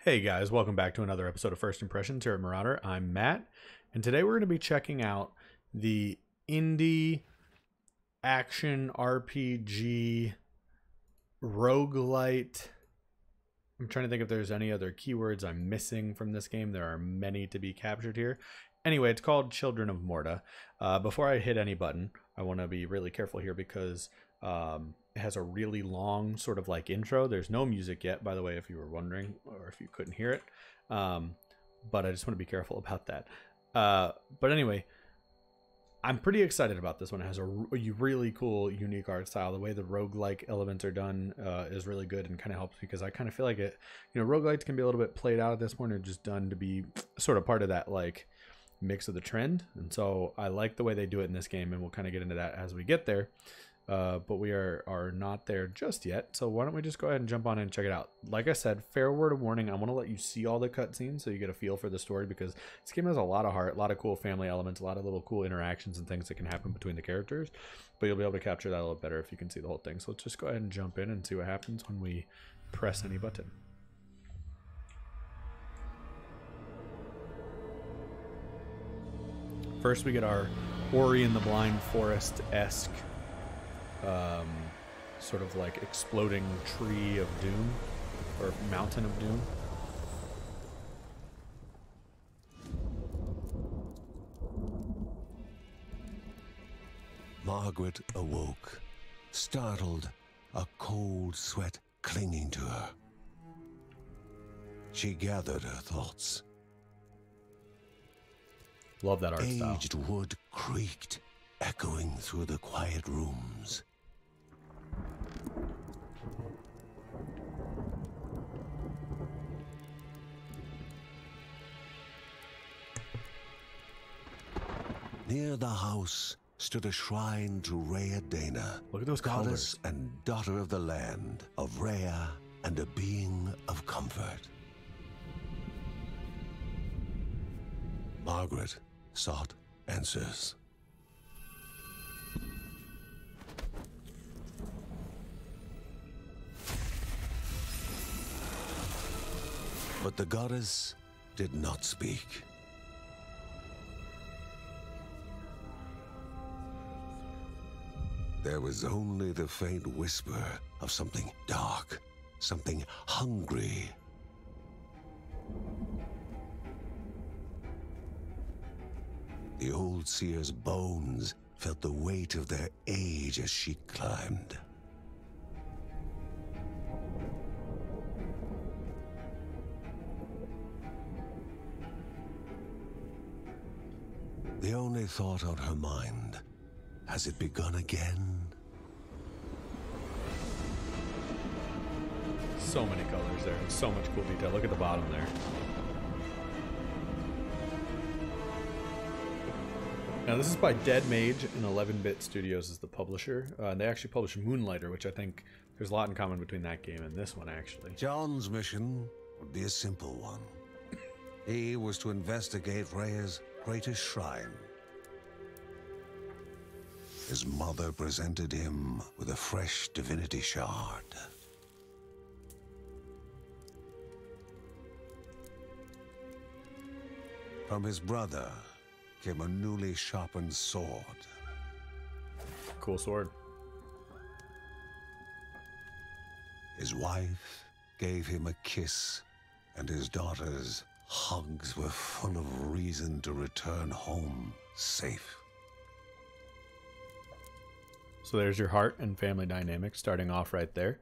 Hey guys, welcome back to another episode of First Impressions here at MurrOtter. I'm Matt, and today we're going to be checking out the indie action RPG roguelite. I'm trying to think if there's any other keywords I'm missing from this game. There are many to be captured here. Anyway, it's called Children of Morta. Before I hit any button, I want to be really careful here because it has a really long sort of like intro. There's no music yet, by the way, if you were wondering or if you couldn't hear it. But I just want to be careful about that. But anyway, I'm pretty excited about this one. It has a really cool, unique art style. The way the roguelike elements are done is really good and kind of helps because I kind of feel like it, roguelites can be a little bit played out at this point or just done to be sort of part of that like mix of the trend. And so I like the way they do it in this game, and we'll kind of get into that as we get there. But we are not there just yet, so why don't we just go ahead and jump on in and check it out. Like I said, fair word of warning, I want to let you see all the cutscenes so you get a feel for the story, because this game has a lot of heart, a lot of cool family elements, a lot of little cool interactions and things that can happen between the characters, but you'll be able to capture that a little better if you can see the whole thing. So let's just go ahead and jump in and see what happens when we press any button. First we get our Ori in the Blind Forest-esque sort of like exploding tree of doom, or mountain of doom. Margaret awoke, startled, a cold sweat clinging to her. She gathered her thoughts. Love that art style. Aged wood creaked, echoing through the quiet rooms. Near the house stood a shrine to Rhea Dana, Look at those goddess colors. and daughter of the land, of Rhea and a being of comfort. Margaret sought answers. But the goddess did not speak. There was only the faint whisper of something dark, something hungry. The old seer's bones felt the weight of their age as she climbed. The only thought on her mind, has it begun again? So many colors there, and so much cool detail. Look at the bottom there. Now this is by Dead Mage, and 11-Bit Studios is the publisher. And they actually published Moonlighter, which I think there's a lot in common between that game and this one, actually. John's mission would be a simple one. He was to investigate Rhea's greatest shrine. His mother presented him with a fresh divinity shard. From his brother came a newly sharpened sword. Cool sword. His wife gave him a kiss, and his daughter's hugs were full of reason to return home safe. So there's your heart and family dynamic starting off right there.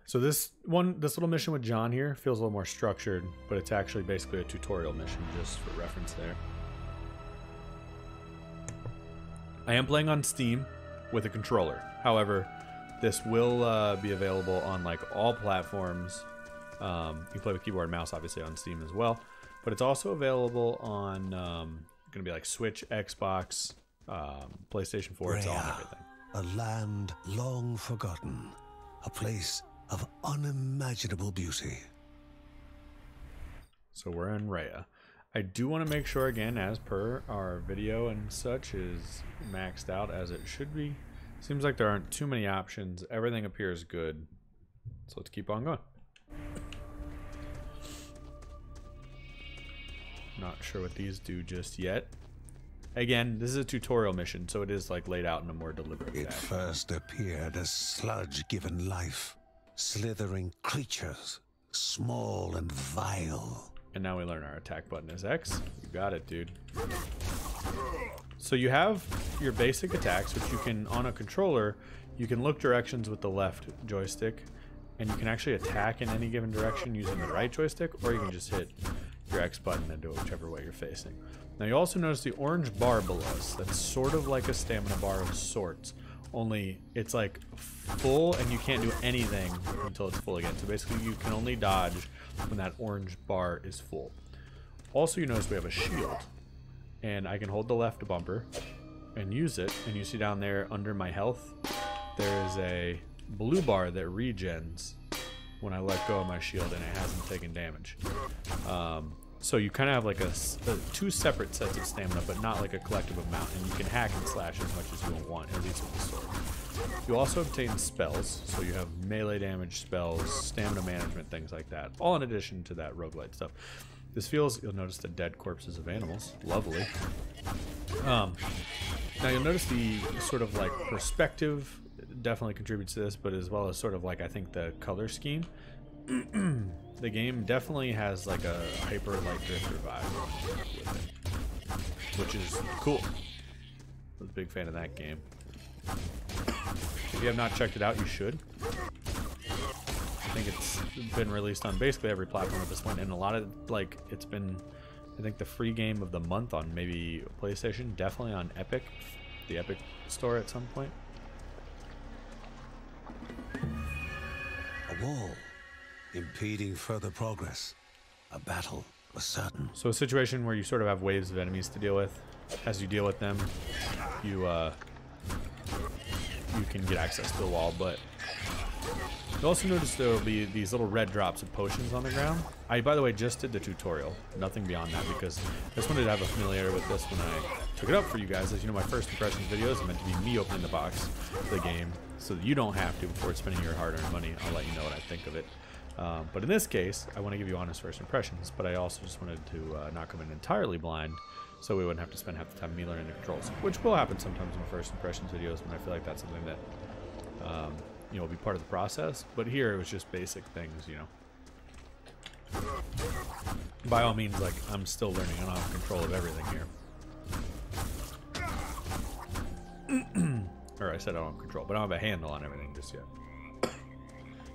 So this little mission with John here feels a little more structured, but it's actually basically a tutorial mission, just for reference there. I am playing on Steam with a controller. However, this will be available on like all platforms. You can play with keyboard and mouse obviously on Steam as well, but it's also available on gonna be like Switch, Xbox, PlayStation 4. It's all on everything. A land long forgotten, a place of unimaginable beauty. So we're in Rhea. I do want to make sure, again, as per our video and such, is maxed out as it should be. Seems like there aren't too many options. Everything appears good. So let's keep on going. Not sure what these do just yet. Again, this is a tutorial mission, so it is like laid out in a more deliberate It fashion. first appeared as sludge given life, slithering creatures, small and vile. And now we learn our attack button is X. You got it, dude. So you have your basic attacks, which you can, on a controller, you can look directions with the left joystick, and you can actually attack in any given direction using the right joystick, or you can just hit your X button and do it whichever way you're facing. Now you also notice the orange bar below us. That's sort of like a stamina bar of sorts, only it's like full and you can't do anything until it's full again. So basically you can only dodge when that orange bar is full. Also, you notice we have a shield, and I can hold the left bumper and use it, and you see down there under my health there is a blue bar that regens when I let go of my shield and it hasn't taken damage. So you kind of have like two separate sets of stamina, but not like a collective amount, and you can hack and slash as much as you want, at least with the sword. You also obtain spells, so you have melee damage spells, stamina management, things like that, all in addition to that roguelite stuff. This feels, you'll notice the dead corpses of animals. Lovely. Now you'll notice the sort of like perspective definitely contributes to this, but as well as sort of like, I think, the color scheme. The game definitely has like a Hyper Light Drifter vibe with it, which is cool. I was a big fan of that game. If you have not checked it out, you should. I think it's been released on basically every platform at this point, and a lot of, like, it's been, I think, the free game of the month on maybe PlayStation, definitely on Epic, the Epic store at some point. A wall, impeding further progress. A battle was certain. So a situation where you sort of have waves of enemies to deal with. As you deal with them, you can get access to the wall, but you'll also notice there will be these little red drops of potions on the ground. I, by the way, just did the tutorial, nothing beyond that, because I just wanted to have a familiarity with this when I took it up for you guys. As you know, my first impressions videos are meant to be me opening the box of the game, so that you don't have to before spending your hard-earned money. I'll let you know what I think of it. But in this case, I want to give you honest first impressions, but I also just wanted to not come in entirely blind, so we wouldn't have to spend half the time me learning the controls, which will happen sometimes in my first impressions videos when I feel like that's something that you know, will be part of the process. But here it was just basic things, you know. By all means, like, I'm still learning. I don't have control of everything here. Or I said I don't have control, but I don't have a handle on everything just yet.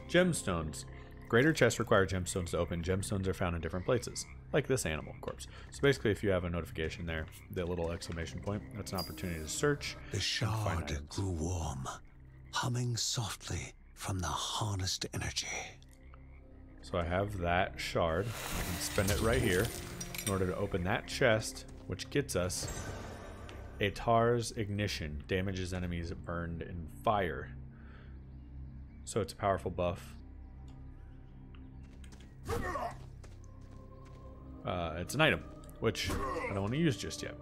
Gemstones. Greater chests require gemstones to open. Gemstones are found in different places, like this animal corpse. So basically, if you have a notification there, the little exclamation point, that's an opportunity to search. The shard grew warm, humming softly from the harnessed energy. So I have that shard. I can spend it right here in order to open that chest, which gets us a Tar's Ignition. Damages enemies burned in fire. So it's a powerful buff. It's an item, which I don't want to use just yet.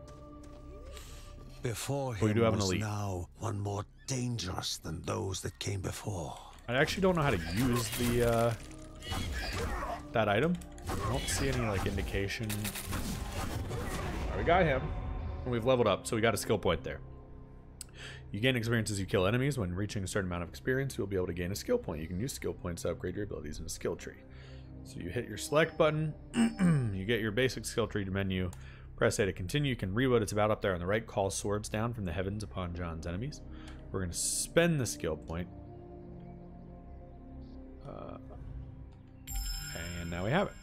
Before we him do have an was elite. now one more dangerous than those that came before. I actually don't know how to use the that item. I don't see any like indication. All right, we got him, and we've leveled up, so we got a skill point there. You gain experience as you kill enemies. When reaching a certain amount of experience, you'll be able to gain a skill point. You can use skill points to upgrade your abilities in a skill tree. So you hit your select button, you get your basic skill tree menu, press A to continue. You can reload. It's about up there on the right. Call swords down from the heavens upon John's enemies. We're going to spend the skill point. And now we have it.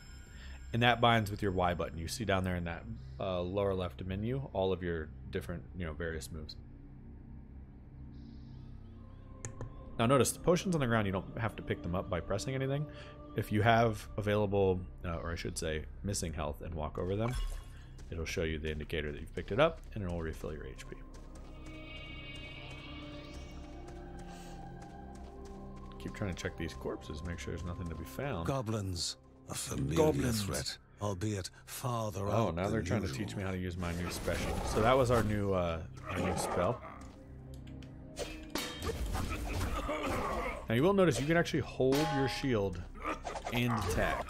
And that binds with your Y button. You see down there in that lower left menu all of your different, you know, various moves. Now notice the potions on the ground, you don't have to pick them up by pressing anything. If you have available, or I should say missing health, and walk over them, it'll show you the indicator that you've picked it up, and it'll refill your HP. Keep trying to check these corpses, make sure there's nothing to be found. Goblins, a familiar threat, albeit farther out. Oh, now they're trying to teach me how to use my new special. So that was our new spell. Now you will notice you can actually hold your shield and attack,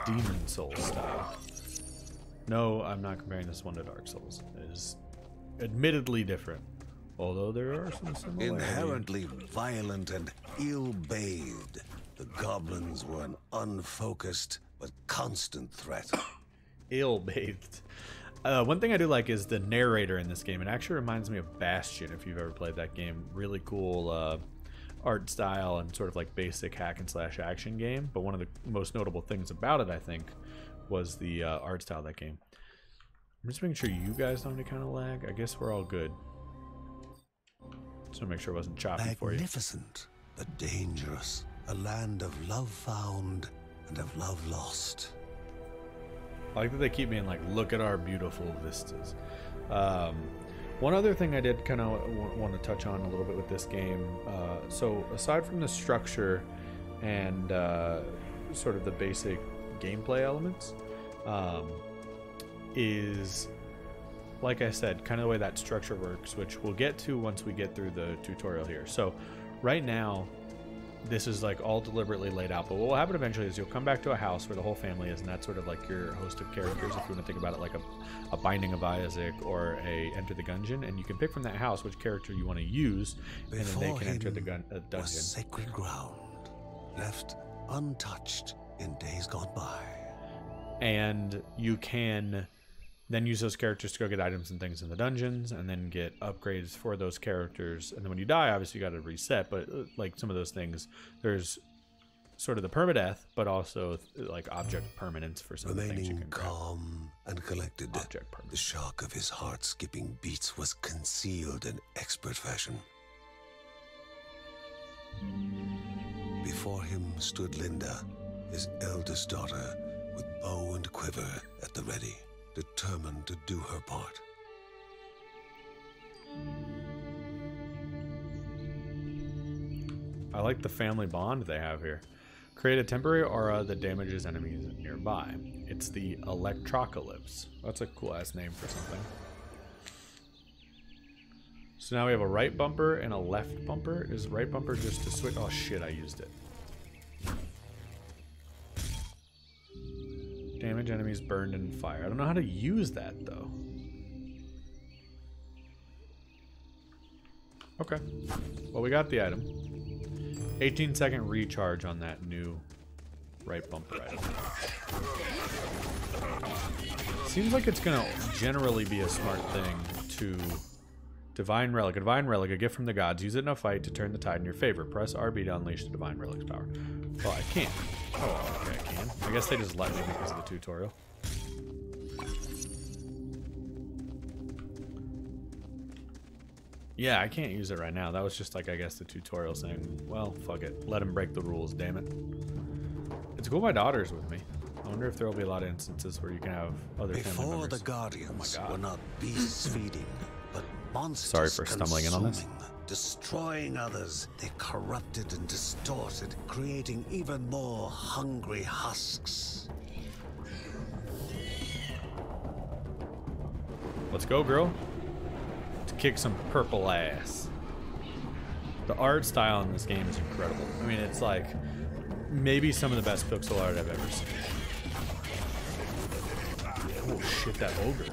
Demon Souls style. No, I'm not comparing this one to Dark Souls. It is admittedly different, although there are some similarities. Inherently violent and ill-bathed, the goblins were an unfocused but constant threat. Ill-bathed. One thing I do like is the narrator in this game. It actually reminds me of Bastion, if you've ever played that game. Really cool art style and sort of like basic hack and slash action game. But one of the most notable things about it, I think, was the art style of that game. I'm just making sure you guys don't have any kind of lag. I guess we're all good. Just want to make sure it wasn't choppy for you. Magnificent, but dangerous. A land of love found and of love lost. I like that they keep being like, look at our beautiful vistas. One other thing I did kind of want to touch on a little bit with this game. So aside from the structure and sort of the basic gameplay elements, is, like I said, kind of the way that structure works, which we'll get to once we get through the tutorial here. So right now, this is like all deliberately laid out, but what will happen eventually is you'll come back to a house where the whole family is, and that's sort of like your host of characters, if you want to think about it like a Binding of Isaac or a Enter the Gungeon, and you can pick from that house which character you want to use, and then they can enter the dungeon. Was sacred ground, left untouched in days gone by. And you can then use those characters to go get items and things in the dungeons, and then get upgrades for those characters. And then when you die, obviously you got to reset, but like some of those things, there's sort of the permadeath, but also like object permanence for some of the things you can grab. Calm and collected, the shock of his heart-skipping beats was concealed in expert fashion. Before him stood Linda, his eldest daughter, with bow and quiver at the ready, determined to do her part. I like the family bond they have here. Create a temporary aura that damages enemies nearby. It's the Electrocalypse. That's a cool ass name for something. So now we have a right bumper and a left bumper. Is right bumper just to switch? Oh shit, I used it. Damage enemies burned in fire. I don't know how to use that though. Okay. Well, we got the item. 18-second recharge on that new right bumper item. Seems like it's gonna generally be a smart thing to Divine Relic. A Divine Relic, a gift from the gods. Use it in a fight to turn the tide in your favor. Press RB to unleash the Divine Relic's power. Well, I can't. Oh, okay, I can. I guess they just let me because of the tutorial. Yeah, I can't use it right now. That was just like, I guess, the tutorial saying, well, fuck it. Let him break the rules, damn it. It's cool my daughter's with me. I wonder if there will be a lot of instances where you can have other family members. Before the Guardians were not beasts feeding, but monsters. Sorry for stumbling in on this. Destroying others, they corrupted and distorted, creating even more hungry husks. Let's go, girl. To kick some purple ass. The art style in this game is incredible. I mean, it's like maybe some of the best pixel art I've ever seen. Oh shit, that ogre.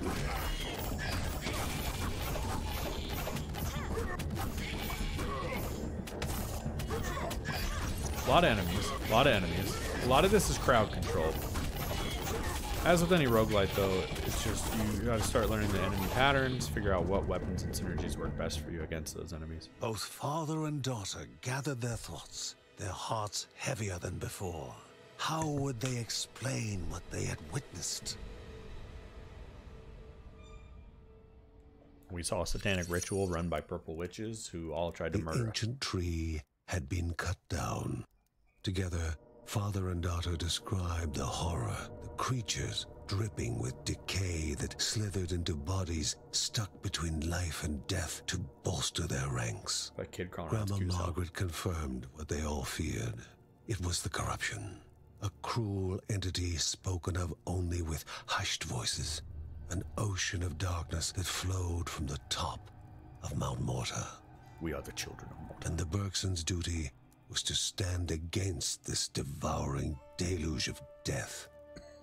A lot of enemies, a lot of enemies. A lot of this is crowd control. As with any roguelite though, it's just you gotta start learning the enemy patterns, figure out what weapons and synergies work best for you against those enemies. Both father and daughter gathered their thoughts, their hearts heavier than before. How would they explain what they had witnessed? We saw a satanic ritual run by purple witches who all tried to murder us. The ancient tree had been cut down. Together, father and daughter described the horror, the creatures dripping with decay that slithered into bodies stuck between life and death to bolster their ranks. That kid Grandma Margaret confirmed what they all feared. It was the corruption, a cruel entity spoken of only with hushed voices, an ocean of darkness that flowed from the top of Mount Morta. We are the children of Morta. And the Bergson's duty was to stand against this devouring deluge of death.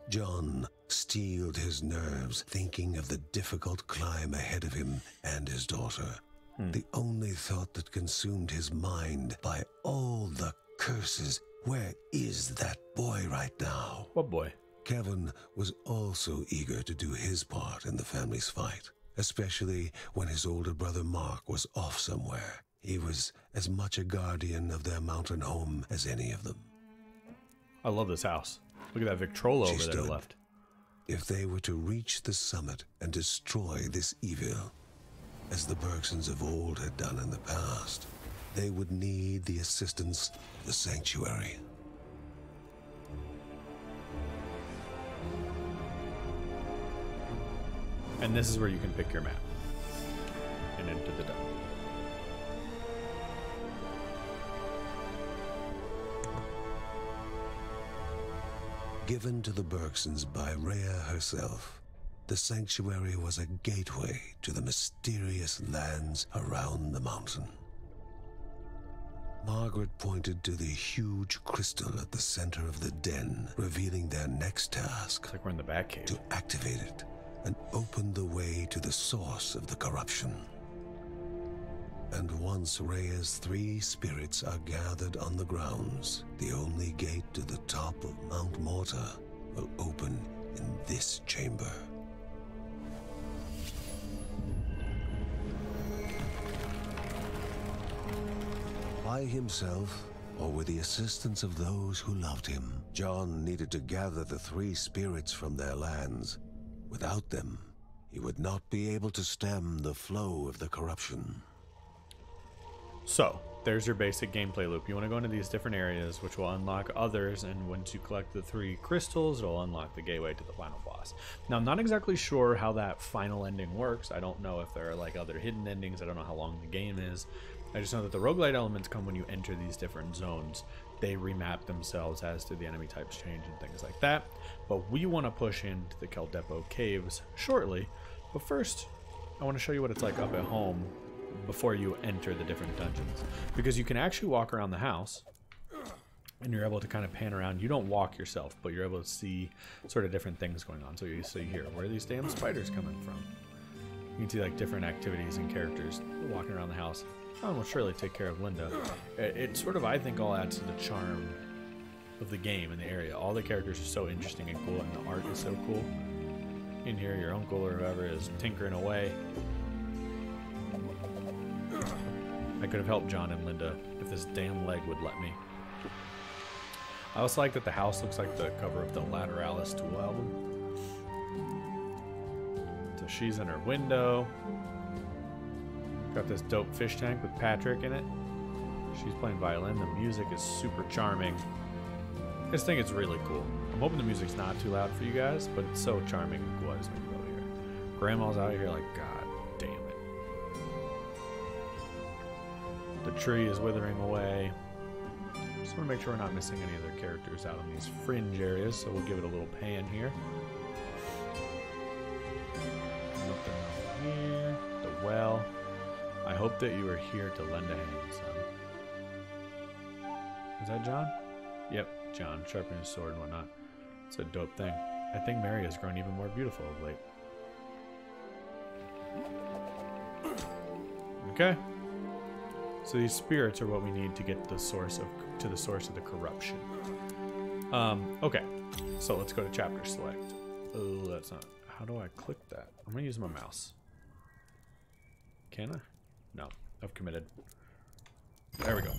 John steeled his nerves, thinking of the difficult climb ahead of him and his daughter. The only thought that consumed his mind, by all the curses, where is that boy right now? What boy? Kevin was also eager to do his part in the family's fight, especially when his older brother Mark was off somewhere. He was as much a guardian of their mountain home as any of them. I love this house. Look at that Victrola over there to the left. If they were to reach the summit and destroy this evil, as the Bergsons of old had done in the past, they would need the assistance of the sanctuary. And this is where you can pick your map and enter the dungeon. Given to the Bergsons by Rhea herself, the sanctuary was a gateway to the mysterious lands around the mountain. Margaret pointed to the huge crystal at the center of the den, revealing their next task. It's like we're in the Batcave. To activate it and open the way to the source of the corruption. And once Rhea's 3 spirits are gathered on the grounds, the only gate to the top of Mount Morta will open in this chamber. By himself, or with the assistance of those who loved him, John needed to gather the 3 spirits from their lands. Without them, he would not be able to stem the flow of the corruption. So, there's your basic gameplay loop. You want to go into these different areas, which will unlock others, and once you collect the 3 crystals, it'll unlock the gateway to the final boss. Now, I'm not exactly sure how that final ending works. I don't know if there are like other hidden endings. I don't know how long the game is. I just know that the roguelite elements come when you enter these different zones. They remap themselves as to the enemy types change and things like that. But we want to push into the Keldepo caves shortly. But first, I want to show you what it's like up at home before you enter the different dungeons. Because you can actually walk around the house and you're able to kind of pan around. You don't walk yourself, but you're able to see sort of different things going on. So you see here, where are these damn spiders coming from? You can see like different activities and characters walking around the house. I will surely take care of Linda. It sort of, I think, all adds to the charm of the game and the area. All the characters are so interesting and cool, and the art is so cool. In here, your uncle or whoever is tinkering away. I could have helped John and Linda if this damn leg would let me. I also like that the house looks like the cover of the Lateralis Tool album. So she's in her window. Got this dope fish tank with Patrick in it. She's playing violin. The music is super charming. I just think it's really cool. I'm hoping the music's not too loud for you guys, but it's so charming and cool. I just want to go here. Grandma's out here like, God damn it. The tree is withering away. Just want to make sure we're not missing any other characters out on these fringe areas, so we'll give it a little pan here. Nothing over here. The well. I hope that you were here to lend a hand, son. Is that John? Yep, John, sharpening his sword and whatnot. It's a dope thing. I think Mary has grown even more beautiful of late. Okay. So these spirits are what we need to get the source of the source of the corruption. Okay. So let's go to chapter select. Oh, that's not. How do I click that? I'm gonna use my mouse. Can I? No, I've committed. There we go.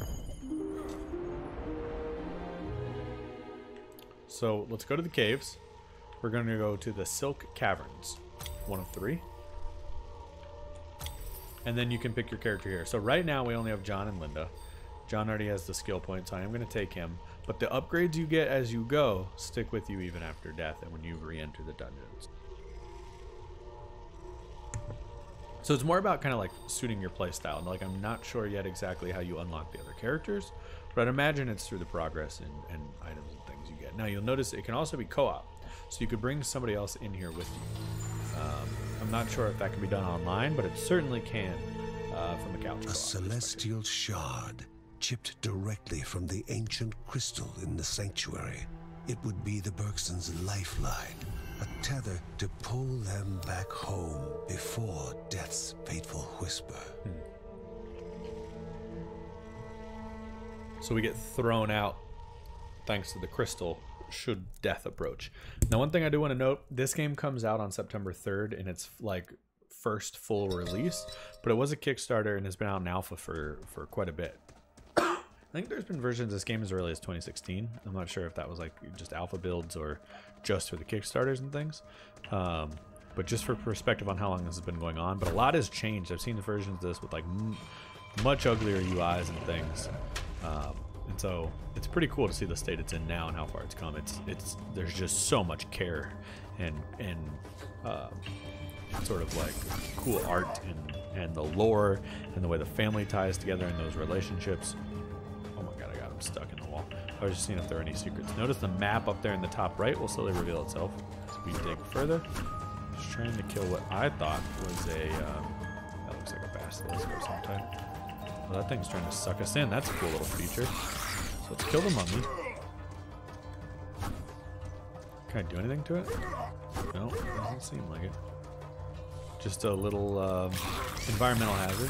So let's go to the caves. We're going to go to the Silk Caverns. 1 of 3. And then you can pick your character here. So right now we only have John and Linda. John already has the skill point, so I am going to take him. But the upgrades you get as you go stick with you even after death and when you re-enter the dungeons. So it's more about kind of like suiting your playstyle. And like, I'm not sure yet exactly how you unlock the other characters, but I'd imagine it's through the progress and items and things you get. Now you'll notice it can also be co-op, so you could bring somebody else in here with you. I'm not sure if that can be done online, but it certainly can from the couch. A celestial shard chipped directly from the ancient crystal in the sanctuary. It would be the Bergsons' lifeline, a tether to pull them back home before death's fateful whisper. So we get thrown out thanks to the crystal should death approach. Now, one thing I do want to note, this game comes out on September 3rd in its like first full release, but it was a Kickstarter and has been out in alpha for quite a bit. I think there's been versions of this game as early as 2016. I'm not sure if that was like just alpha builds or just for the Kickstarters and things. But just for perspective on how long this has been going on. But a lot has changed. I've seen the versions of this with like much uglier UIs and things. And so it's pretty cool to see the state it's in now and how far it's come. It's there's just so much care and sort of like cool art and the lore and the way the family ties together in those relationships. Oh my god, I got him stuck in the wall. I was just seeing if there are any secrets. Notice the map up there in the top right will slowly reveal itself as we dig further. Just trying to kill what I thought was a that looks like a basilisk or some type. Well, that thing's trying to suck us in. That's a cool little feature. So let's kill the mummy. Can I do anything to it? No, doesn't seem like it. Just a little environmental hazard.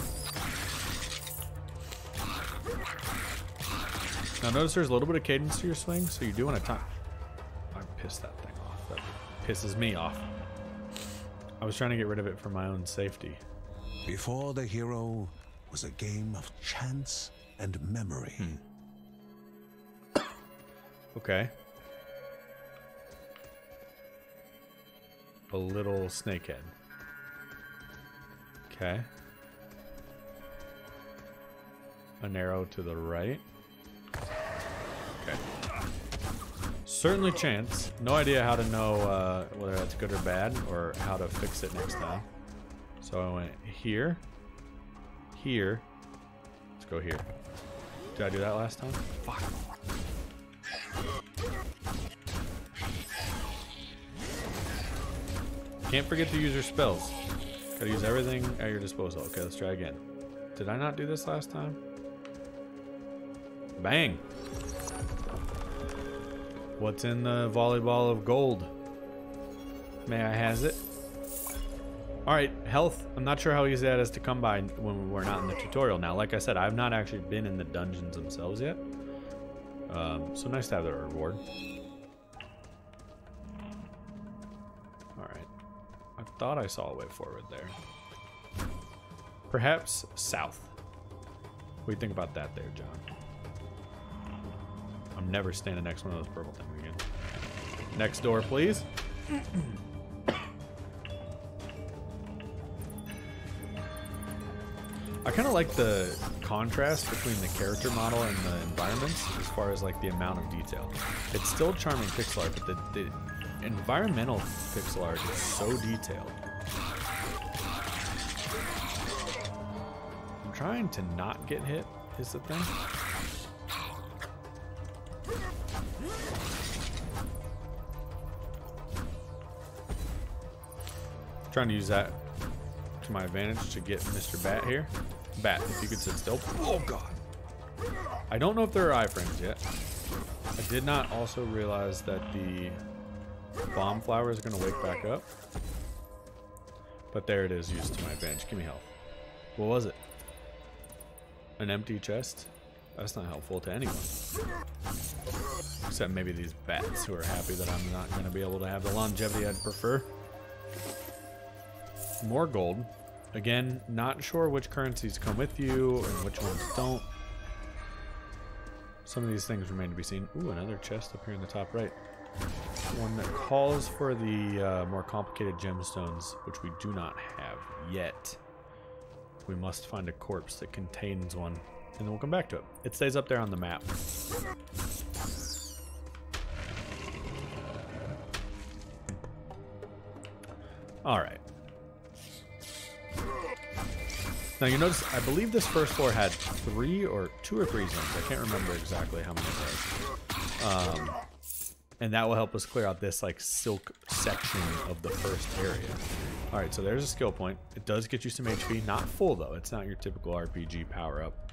Now notice there's a little bit of cadence to your swing, so you do want to time. I pissed that thing off. That pisses me off. I was trying to get rid of it for my own safety. Before the hero was a game of chance and memory. Okay. A little snakehead. Okay. An arrow to the right. Okay. Certainly chance. No idea how to know whether that's good or bad or how to fix it next time. So I went here. Here. Let's go here. Did I do that last time? Fuck. Can't forget to use your spells. Gotta use everything at your disposal. Okay, let's try again. Did I not do this last time? Bang! What's in the volleyball of gold? May I has it? Alright, health. I'm not sure how easy that is to come by when we're not in the tutorial now. Like I said, I've not actually been in the dungeons themselves yet. So nice to have that reward. Alright. I thought I saw a way forward there. Perhaps south. What do you think about that there, John? I'm never standing next to one of those purple things again. Next door, please. I kind of like the contrast between the character model and the environments as far as like the amount of detail. It's still charming pixel art, but the environmental pixel art is so detailed. I'm trying to not get hit is the thing. Trying to use that to my advantage to get Mr. Bat here. Bat, if you could sit still. Oh god. I don't know if there are iframes yet. I did not also realize that the bomb flower is going to wake back up. But there it is, used to my advantage. Give me health. What was it? An empty chest? That's not helpful to anyone. Except maybe these bats who are happy that I'm not going to be able to have the longevity I'd prefer. More gold. Again, not sure which currencies come with you and which ones don't. Some of these things remain to be seen. Ooh, another chest up here in the top right. One that calls for the more complicated gemstones, which we do not have yet. We must find a corpse that contains one, and then we'll come back to it. It stays up there on the map. All right. Now you notice, I believe this first floor had 2 or 3 zones. I can't remember exactly how many there was. And that will help us clear out this like silk section of the first area. All right, so there's a skill point. It does get you some HP, not full though. It's not your typical RPG power up.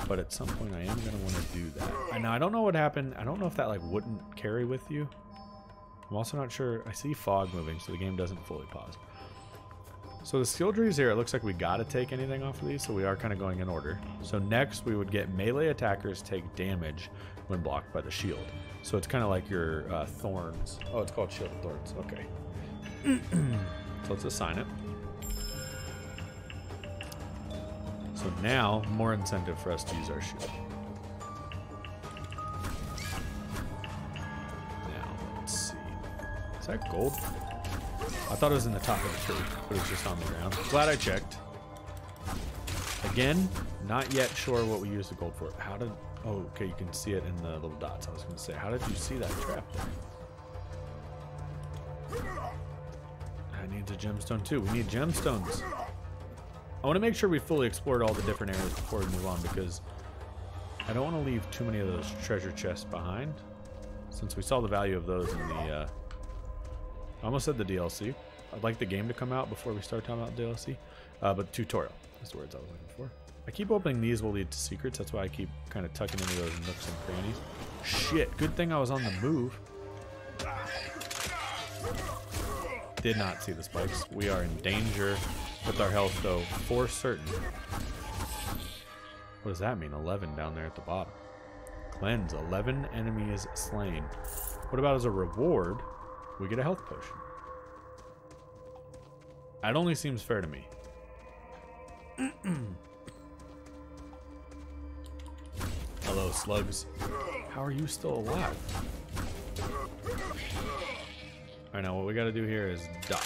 but at some point I am going to want to do that. Now, I don't know what happened. I don't know if that like wouldn't carry with you. I'm also not sure. I see fog moving, so the game doesn't fully pause. So the skill trees here, it looks like we got to take anything off of these, so we are kind of going in order. So next we would get melee attackers take damage when blocked by the shield. So it's kind of like your thorns. Oh, it's called shield thorns. Okay. So let's assign it. So now, more incentive for us to use our shield. Now, let's see. Is that gold? I thought it was in the top of the tree, but it was just on the ground. Glad I checked. Again, not yet sure what we use the gold for. How did... Oh, okay, you can see it in the little dots. I was going to say, how did you see that trap there? I need a gemstone too. We need gemstones. I want to make sure we fully explored all the different areas before we move on, because I don't want to leave too many of those treasure chests behind, since we saw the value of those in the... I almost said the DLC. I'd like the game to come out before we start talking about DLC, but tutorial is the words I was looking for. I keep hoping these will lead to secrets. That's why I keep kind of tucking into those nooks and crannies. Shit, good thing I was on the move. Did not see the spikes. We are in danger with our health, though, for certain. What does that mean? 11 down there at the bottom. Cleanse. 11 enemies slain. What about as a reward? We get a health potion. That only seems fair to me. Hello, slugs. How are you still alive? Alright, now what we gotta do here is dodge.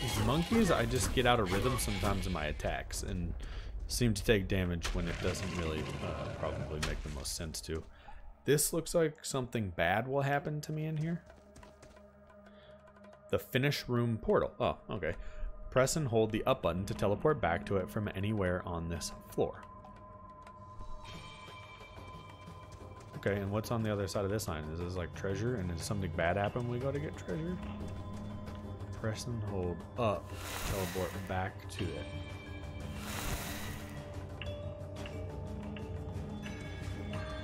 These monkeys, I just get out of rhythm sometimes in my attacks and seem to take damage when it doesn't really probably make the most sense to. This looks like something bad will happen to me in here. The finish room portal. Oh, okay. Press and hold the up button to teleport back to it from anywhere on this floor. Okay, and what's on the other side of this sign? Is this like treasure, and does something bad happen when we go to get treasure? Press and hold up, teleport back to it.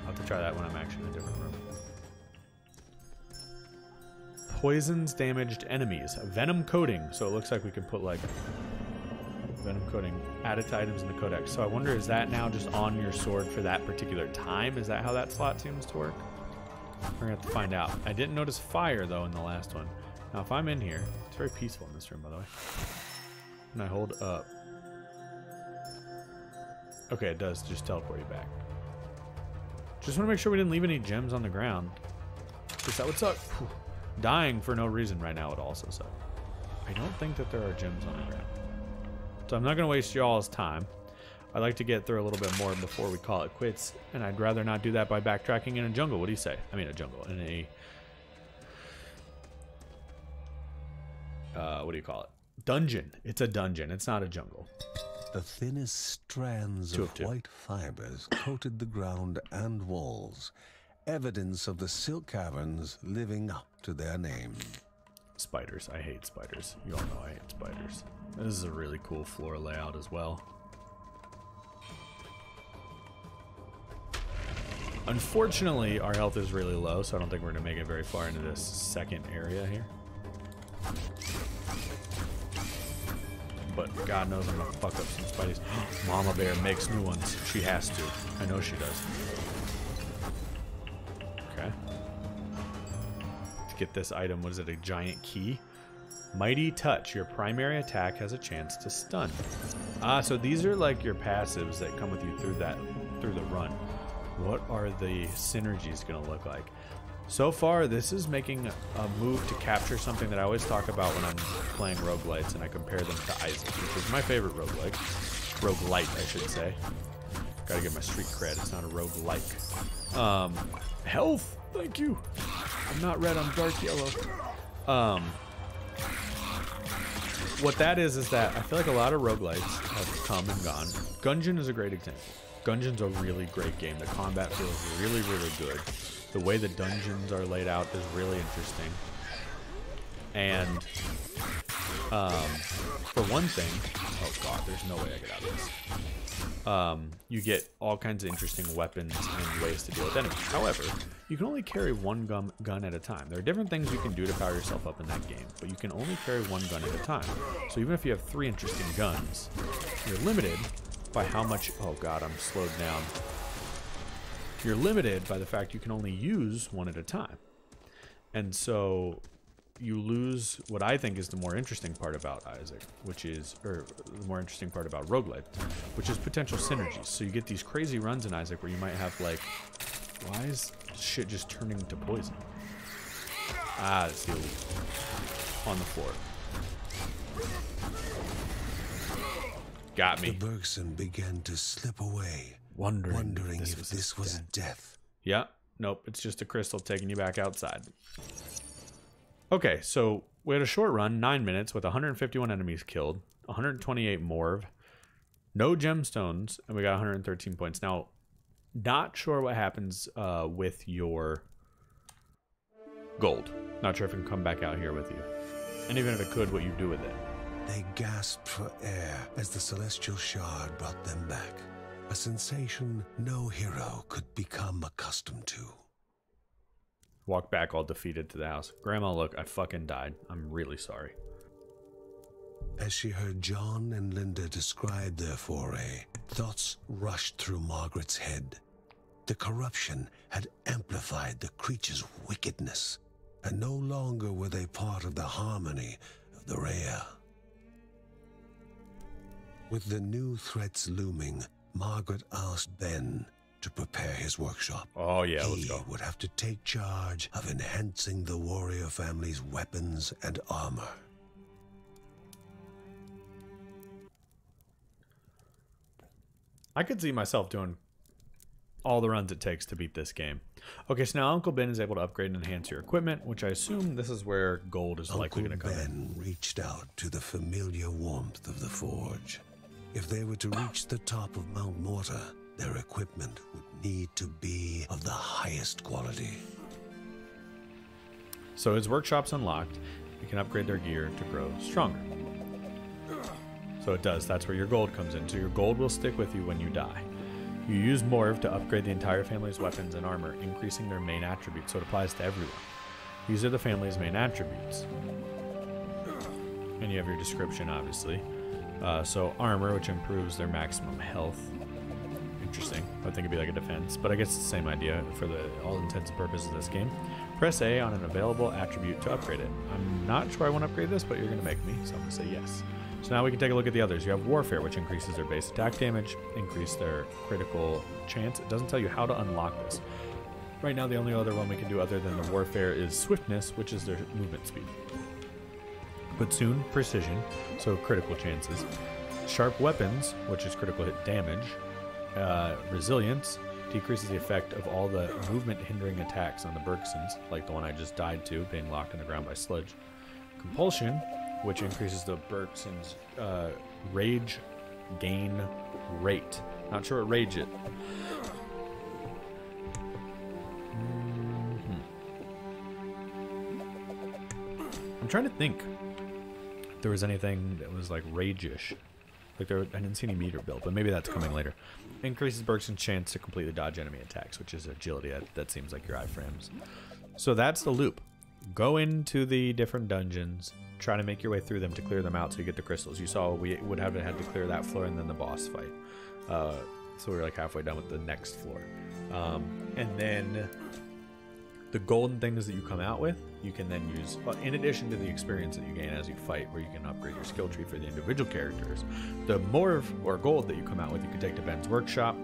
I'll have to try that when I'm actually in a different room. Poisons damaged enemies. Venom coating. So it looks like we can put like venom coating added to items in the codex. So I wonder, is that now just on your sword for that particular time? Is that how that slot seems to work? We're gonna have to find out. I didn't notice fire though in the last one. Now if I'm in here, it's very peaceful in this room, by the way. And I hold up. Okay, it does just teleport you back. Just want to make sure we didn't leave any gems on the ground, because that would suck. Whew. Dying for no reason right now would also suck. I don't think that there are gems on the ground, so I'm not going to waste y'all's time. I'd like to get through a little bit more before we call it quits, and I'd rather not do that by backtracking in a jungle. What do you say? I mean a jungle, in a... what do you call it? Dungeon. It's a dungeon. It's not a jungle. The thinnest strands of white fibers coated the ground and walls, evidence of the silk caverns living up to their name. Spiders. I hate spiders. You all know I hate spiders. This is a really cool floor layout as well. Unfortunately, our health is really low, so I don't think we're going to make it very far into this second area here. But God knows I'm gonna fuck up some spideys. Mama Bear makes new ones. She has to. I know she does. Okay. Let's get this item. What is it? A giant key? Mighty Touch. Your primary attack has a chance to stun. Ah, so these are like your passives that come with you through the run. What are the synergies gonna look like? So far, this is making a move to capture something that I always talk about when I'm playing roguelites, and I compare them to Isaac, which is my favorite roguelite. Roguelite, I should say. Gotta get my street cred, it's not a roguelike. Health! Thank you! I'm not red, I'm dark yellow. What that is that I feel like a lot of roguelites have come and gone. Gungeon is a great example. Gungeon's a really great game. The combat feels really, really good. The way the dungeons are laid out is really interesting. And For one thing, oh god, there's no way I get out of this. You get all kinds of interesting weapons and ways to deal with enemies. However, you can only carry one gun at a time. There are different things you can do to power yourself up in that game, but you can only carry one gun at a time. So even if you have 3 interesting guns, you're limited by how much... Oh god, I'm slowed down. You're limited by the fact you can only use one at a time. And so you lose what I think is the more interesting part about Isaac, which is, or the more interesting part about roguelite, which is potential synergies. So you get these crazy runs in Isaac where you might have like, why is shit just turning to poison? Ah, it's the elite on the floor. Got me. The Bergson began to slip away, Wondering if this was death. Yeah, nope, it's just a crystal taking you back outside. Okay, so we had a short run, 9 minutes, with 151 enemies killed, 128 morve, no gemstones, and we got 113 points. Now, not sure what happens with your gold. Not sure if it can come back out here with you. And even if it could, what you do with it. They gasped for air as the celestial shard brought them back. A sensation no hero could become accustomed to. Walk back all defeated to the house. Grandma, look, I fucking died. I'm really sorry. As she heard John and Linda describe their foray, thoughts rushed through Margaret's head. The corruption had amplified the creature's wickedness, and no longer were they part of the harmony of the Rhea. With the new threats looming, Margaret asked Ben to prepare his workshop. Oh yeah, let's go. He would have to take charge of enhancing the warrior family's weapons and armor. I could see myself doing all the runs it takes to beat this game. Okay, so now Uncle Ben is able to upgrade and enhance your equipment, which I assume this is where gold is likely going to come in. Uncle Ben reached out to the familiar warmth of the forge. If they were to reach the top of Mount Morta, their equipment would need to be of the highest quality. So his workshop's unlocked. You can upgrade their gear to grow stronger. So it does. That's where your gold comes in. So your gold will stick with you when you die. You use Morv to upgrade the entire family's weapons and armor, increasing their main attributes. So it applies to everyone. These are the family's main attributes. And you have your description, obviously. So armor, which improves their maximum health. Interesting. I think it'd be like a defense, but I guess it's the same idea for all intents and purposes of this game. Press A on an available attribute to upgrade it. I'm not sure I want to upgrade this, but you're going to make me, so I'm going to say yes. So now we can take a look at the others. You have Warfare, which increases their base attack damage, increase their critical chance. It doesn't tell you how to unlock this. Right now, the only other one we can do other than the Warfare is Swiftness, which is their movement speed. But soon, Precision, so critical chances. Sharp Weapons, which is critical hit damage. Resilience decreases the effect of all the movement hindering attacks on the Bergsons, like the one I just died to, being locked in the ground by sludge. Compulsion, which increases the Bergsons' rage gain rate. Not sure what rage it. I'm trying to think if there was anything that was like rage-ish. Like I didn't see any meter build, but maybe that's coming later. Increases Bergson's chance to completely dodge enemy attacks, which is agility. That seems like your iframes. So that's the loop. Go into the different dungeons, try to make your way through them to clear them out so you get the crystals. You saw we would have had to clear that floor and then the boss fight. So we were like halfway done with the next floor. And then the golden things that you come out with, you can then use, in addition to the experience that you gain as you fight, where you can upgrade your skill tree for the individual characters. The morve or gold that you come out with, you can take to Ben's workshop,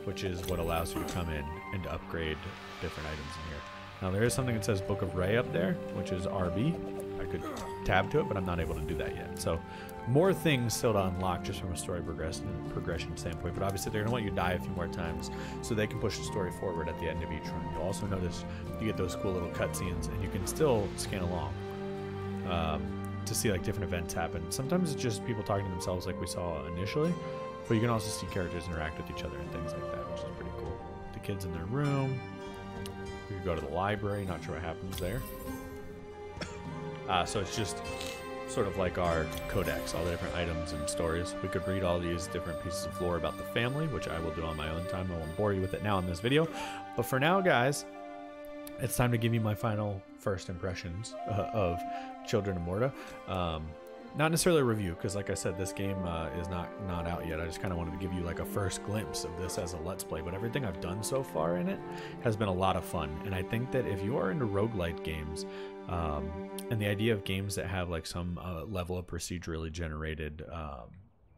which is what allows you to come in and to upgrade different items in here. Now there is something that says Book of Ray up there, which is RB. I could tab to it, but I'm not able to do that yet. So more things still to unlock just from a story progression standpoint, but obviously they're going to want you to die a few more times so they can push the story forward at the end of each run. You'll also notice you get those cool little cutscenes, and you can still scan along to see like different events happen. Sometimes it's just people talking to themselves like we saw initially, but you can also see characters interact with each other and things like that, which is pretty cool. The kids in their room. We could go to the library, not sure what happens there. So it's just sort of like our codex, all the different items and stories. We could read all these different pieces of lore about the family, which I will do on my own time. I won't bore you with it now in this video. But for now, guys, it's time to give you my final first impressions of Children of Morta. Not necessarily a review, because like I said, this game is not out yet. I just kind of wanted to give you like a first glimpse of this as a Let's Play, but everything I've done so far in it has been a lot of fun. And I think that if you are into roguelite games, and the idea of games that have like some level of procedurally generated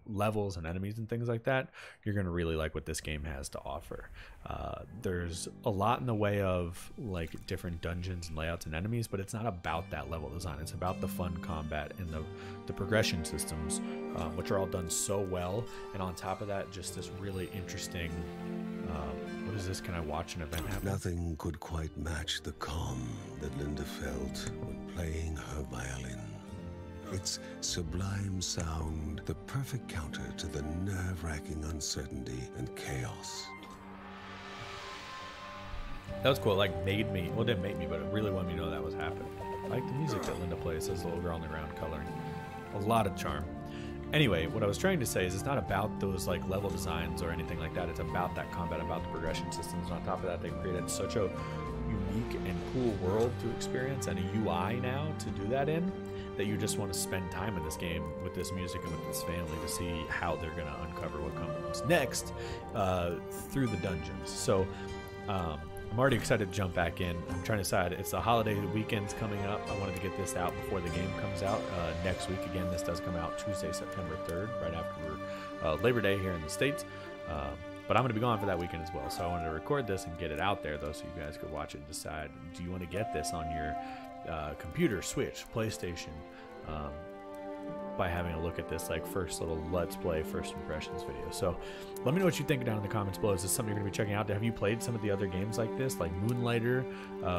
levels and enemies and things like that, you're going to really like what this game has to offer. There's a lot in the way of like different dungeons and layouts and enemies, but it's not about that level design. It's about the fun combat and the progression systems, which are all done so well. And on top of that, just this really interesting what is this? Can I watch an event happen? Nothing could quite match the calm that Linda felt when playing her violin. Its sublime sound, the perfect counter to the nerve-wracking uncertainty and chaos. That was cool. It like made me, well, it didn't make me, but it really wanted me to know that was happening. I like the music that Linda plays as a little girl on the ground coloring. A lot of charm. Anyway, what I was trying to say is it's not about those like level designs or anything like that. It's about that combat, about the progression systems. And on top of that, they've created such a unique and cool world to experience and a UI now to do that in, that you just want to spend time in this game with this music and with this family to see how they're going to uncover what comes next through the dungeons. So I'm already excited to jump back in. I'm trying to decide. It's the holiday weekend's coming up. I wanted to get this out before the game comes out next week. Again, this does come out Tuesday, September 3rd, right after Labor Day here in the States. But I'm going to be gone for that weekend as well. So I wanted to record this and get it out there, though, so you guys could watch it and decide, do you want to get this on your computer, Switch, PlayStation, by having a look at this like first little Let's Play first impressions video. So let me know what you think down in the comments below. Is this something you're going to be checking out? Have you played some of the other games like this, like Moonlighter,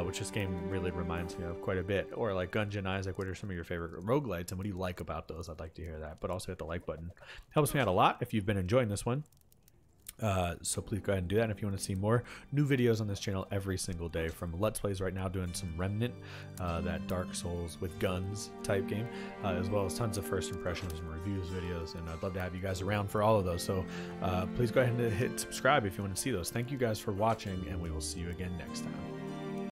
which this game really reminds me of quite a bit, or like Gungeon Isaac? What are some of your favorite roguelites, and what do you like about those? I'd like to hear that. But also hit the like button. Helps me out a lot if you've been enjoying this one. So please go ahead and do that. And if you want to see more new videos on this channel every single day, from Let's Plays right now, doing some Remnant, that Dark Souls with guns type game, as well as tons of first impressions and reviews videos. And I'd love to have you guys around for all of those. So please go ahead and hit subscribe if you want to see those. Thank you guys for watching, and we will see you again next time.